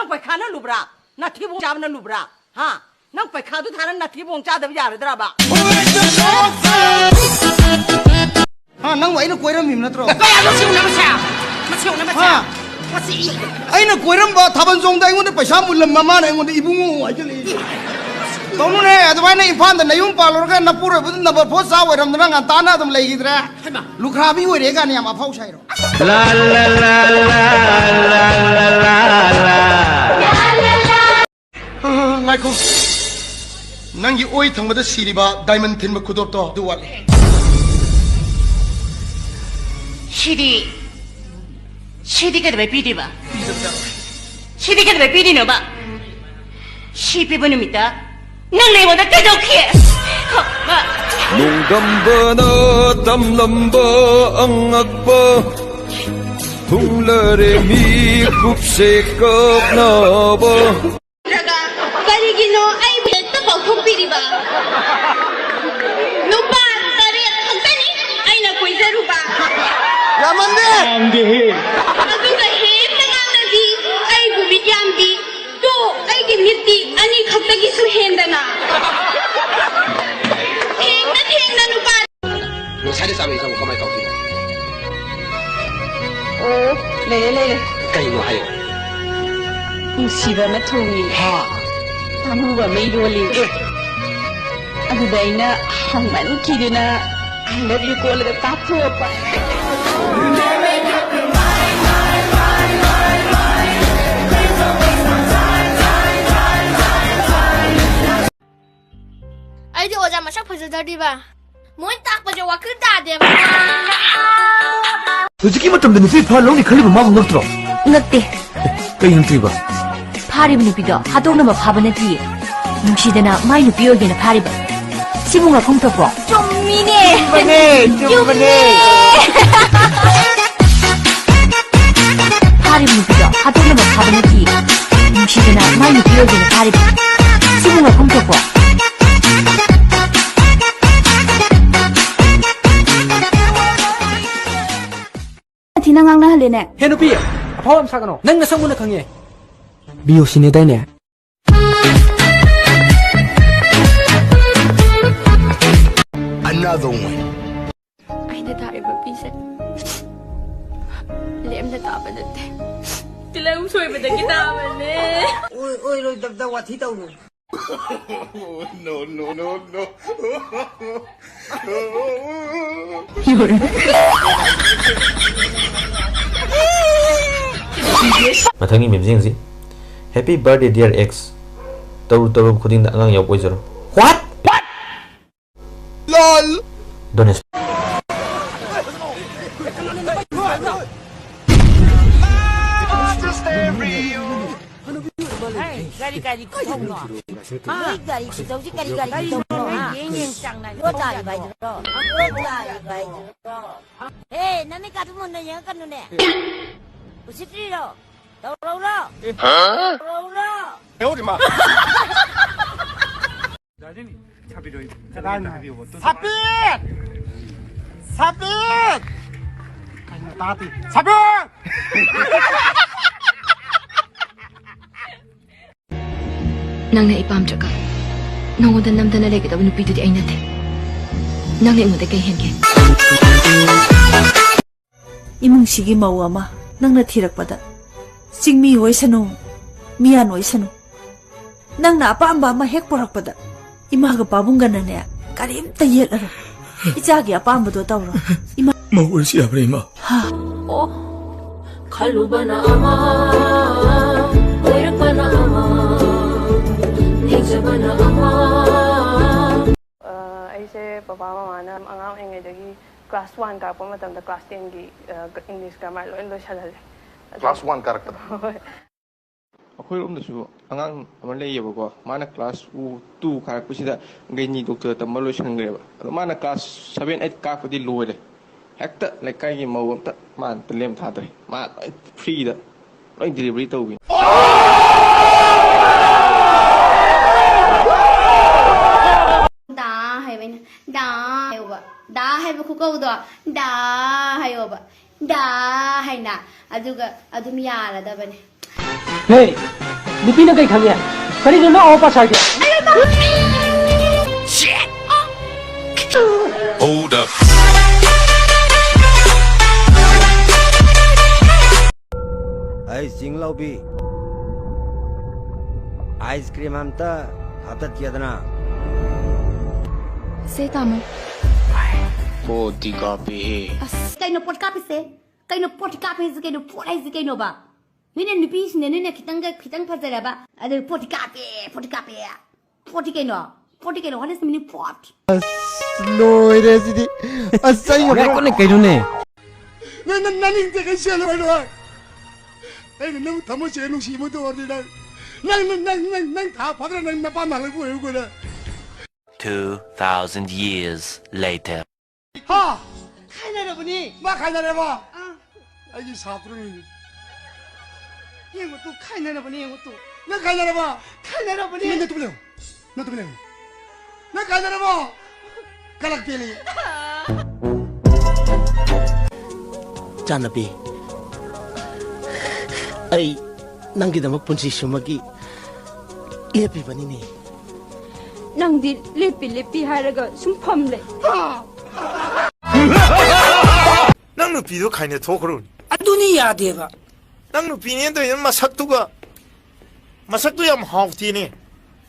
นั่งไปขานั่นลูบระนาทีบงจ้านั่นลูบระฮะนั่งไปขาทุกทางนั้นนาทีบงจ้าเดี๋ยวอย่าเลยดราบะฮะนั่งไว้น่ะกวยรำมิมนะตรอก็อย่ามาชิวนะมาเช้าว่าสิไอ้น่ะกวยรำบ่ทับบันทรงได้งุนได้ไปช้ามุลลัมมาเนี่ยงุนได้อีบุงูไอ้เจ้าเลยตรงนู้นเนี่ยแต่ว่าในอินฟานแต่ในยุ่งปาลกันนับพูดแบบนับพูดสาวไว้ทำนั่งงานตาหน้าทำอะไรกินเลยลูกค้าพี่ไว้เด็กกันเนี่ยมาเผาใช่หรอลาลาลาลาลาลาลาไงกูนั่งยี่โอ้ยทั้งหมดสิริบะไดมอนด์เทนมาคุดอบต่อดูอะไร시디 que debe pedir ba 시디 que debe pedir no ba 시비 보는미다 nang nei wada cái đâu kia ba nung gamba na tam lamba ang agba thung lare mi kup se kap na ba raga karigino ai beta pakhum piriba nupa tare thantani aina koizaru ba Ramande amde aduga he tangangadi ai bumidyamdi to ai gi mitti ani khattagi su hendana thengna nupa no sai sa me sa ko mai tau ki le kai no hayo nusiba na thongi ha amu ba mai dole aduga ina hamman kidina I love you call the tapu pa ai thì ôi ra mà sắp phải giờ đi bà muốn tạc vào cho quá cứ đà để mà 솔직히 말하면 너 피 팔롱이 걸리면 마음 넣더라. 넣대. 그이 형들이 봐. 파리브는 비도 하동나마 밥은 뒤. 뭉시대나 마이누 비오게나 파리브. 시봉아 공터보. 좀 미네. 좀 미네. 파리브는 비도 하동나마 밥은 뒤. 뭉시대나 마이누 비오게나 파리브. 시봉아 공터보. 티나강나 할래네. 해노비, 아파함 사가노. 낭나 상문을 강해. 미호신에 다네. another one ai đã tại bởi vì sẽ liệu em đã tạo bởi được thì là không xuôi bởi được cái tao mà nè ôi rồi đập đầu thi tàu rồi no no no no 마탕이 맵징지 Happy birthday dear X 떠루 코딩 나강 여 보이저로 What? lol Don't expect 가리 không nọ 가리 đâu chứ 가리 không nọ 얘는 장난 이거 다리 봐야 들어 이거 다리 봐야 들어 에 나는 가두면 너 얘가 갔는데 우시리로 더러우러 더러우러 배우지 마 삽빛 따뜻 삽빛 낭나 이밤 저가 너보다 남자나 내게다 눈빛들이 아니는데 낭나 이모다 개hen게 이뭉식이 마우아마 낭나 티락바다 징미 오이사노 미안 오이사노 낭나 아빠암바마 핵보락바다 이마가 바bun가나네 까림따 예라라 이자기 아빠암바도 따오라 이마 먹을지 아버리 마. 칼루바나 아마 오이락바나 아마 닉자바나 아마 aise papa mama na angang engedagi class 1 ka pa matamda class 10 gi English grammar lo shalale class 1 karakter ꯑꯩꯈꯣꯏꯔꯣꯝꯗꯁꯨ ꯑꯉꯥꯡ ꯑꯃ ꯂꯩꯌꯦꯕꯀꯣ ꯃꯥꯅ ꯀ꯭ꯂꯥꯁ 2 ꯀꯥꯔꯛꯄꯁꯤꯗ ꯒꯩꯅꯤ ꯗꯣꯛꯇꯔ ꯇꯝꯕ ꯂꯣꯏꯁꯟꯈ꯭ꯔꯦꯕ ꯑꯗꯣ ꯃꯥꯅ ꯀ꯭ꯂꯥꯁ 7 8 ꯀꯥꯔꯛꯄꯗꯤ ꯂꯣꯏꯔꯦ ꯍꯦꯛꯇ ꯂꯩꯀꯥꯏꯒꯤ ꯃꯧ ꯑꯝꯇ ꯃꯥ ꯑꯝꯇ ꯂꯦꯝ ꯊꯥꯗ꯭ꯔꯦ ꯃꯥ ꯂꯣꯏ ꯐ꯭ꯔꯤꯗ ꯂꯣꯏ ꯗꯤꯂꯤꯚꯔꯤ ꯇꯧꯕꯤ 다 하이바이나 다 하이오바 다 하이바 쿠거우도 다 하이오바 다 하이나 아두가 아둠 야라다바네 Hey, 누피는 kay khangye. Kari na opa sarge. Hold up. Ay, Singlaobi. Ice cream amta hatat yadana. Say tamo. Poti kape. Kay no pot kape se. Kay no pot kape se kay no pot ay se kay no ba. Nene nipis nene kitang pazara ba. Ade pot kape ya. Poti kay no. What is the meaning pot? No, it is it. Asay mo. Kaya ko na kayo ne. Naning teka siya naman wa. Ay nang tamo siya nung simo to ordi nang ta padra nang napamalag ko ko na. 2,000 years later. Ha! Kaya na bani. Ma kaya na ba? Ay sapro ni. Yung to kaya na bani yung to. Na kaya na ba? Kaya na bani. Na to belo. Na kaya na ba? Kalak pili. Janabi. Ay nanggidamak punsi sumagi. Lepi bani ni. Nangdi lepi haraga sumpamle. Nang nupido kaine thokron. Aduni yadeba. Nang nupine to yam masaktu yam hawtini.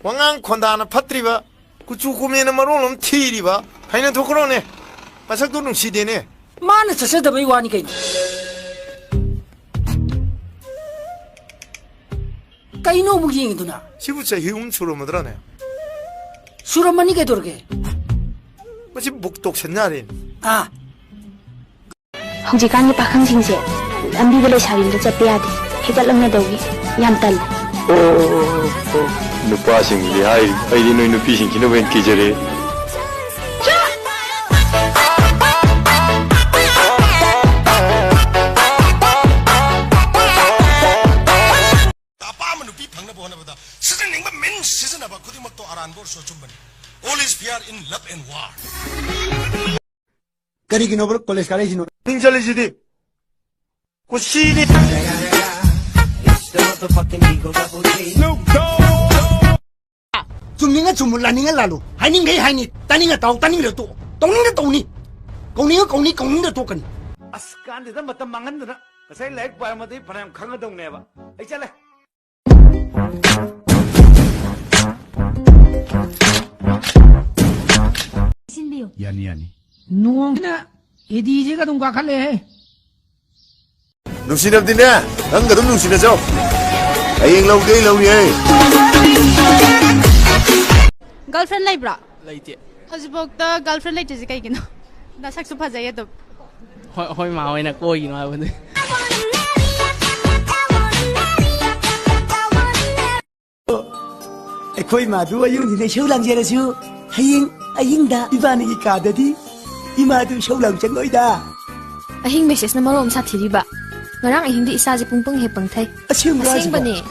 Wangang khondana phatriba kuchu kumena marolom thiriba kaine thokrone. Masaktu nungsidene. Mana chasadabay wani kay. Kaino muging ito na? Sibucha hium suromadrane. Suramani kay dorge. Masi buktok senyarin. Ah. ꯍꯧꯖꯤꯛꯀꯥꯟꯒꯤ ꯄꯥꯈꯪꯁꯤꯡꯁꯦ ꯂꯝꯕꯤꯗ ꯂꯩꯁꯥꯕꯤꯗ ꯆꯠꯄ ꯌꯥꯗꯦ ꯍꯦꯛꯇꯠꯂꯛꯅꯗꯧꯒꯤ ꯌꯥꯝ ꯇꯜꯂꯦ 누빠싱이 하이 아이디 너희 누피싱 기노벤 기절해 아빠만 누피 방나 보나보다 시즌 링바 맨 시즌 아바 고디막도 알아안볼 소좀번 All is fair in love and war Karigino bro college kalegino. 닝잘리지디. 고시니. Chumninga chumulaninga lalu. Haninga haini. Taninga taninga to. Toninga toni. Kauninga tokan. Askan dita matam mangan na. Kasi like pa mo di panayam kangadong neba. Ay chale. 신비요. Yani. 누군가 이디제가 동과 갈래. 누시납디네. 안 그럼 누시나죠. 아잉 라우니. Girlfriend laibra? Laite. Hojibokta girlfriend laite ji kaigino. Nasak su phajai to. Hoi ma hoina koigino abane. Ekoi madu ayung ni shaulang jera su. Ayingda ibani ki kadadi. Imadu shaulang changoi da. ahing message na marom sa thiriba ngarang ahing di isa ji pungpung he pangthai asing bani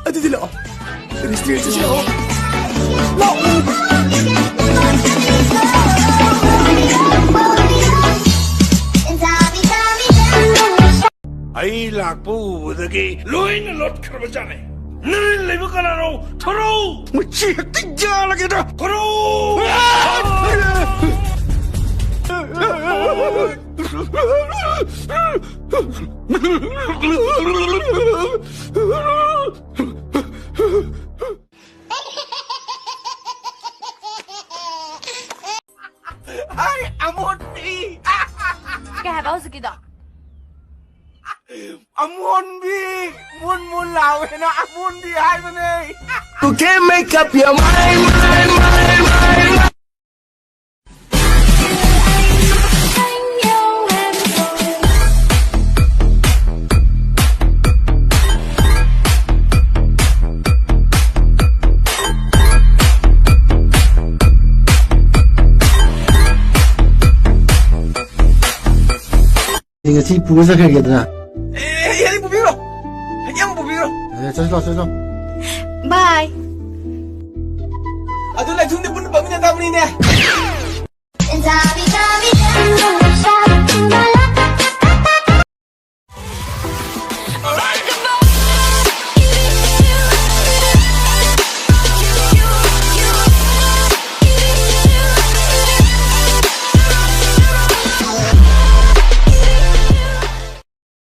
Adu dilo. Restrict si lo. 아이 락부 우드기 로인 롯 크르바자네 늘 레브카나로 토로 무치 띵자라게다 토로 Ay, Amonbi! Kaya ba sige da? Amonbi! Mun lao na Amonbi hai ba nei? You can't make up your mind. 이거 티 부서 가게다. Yan bubiro. Yan bubiro. 저서. Bye. Adu la jung de pun bangun ta muni ne.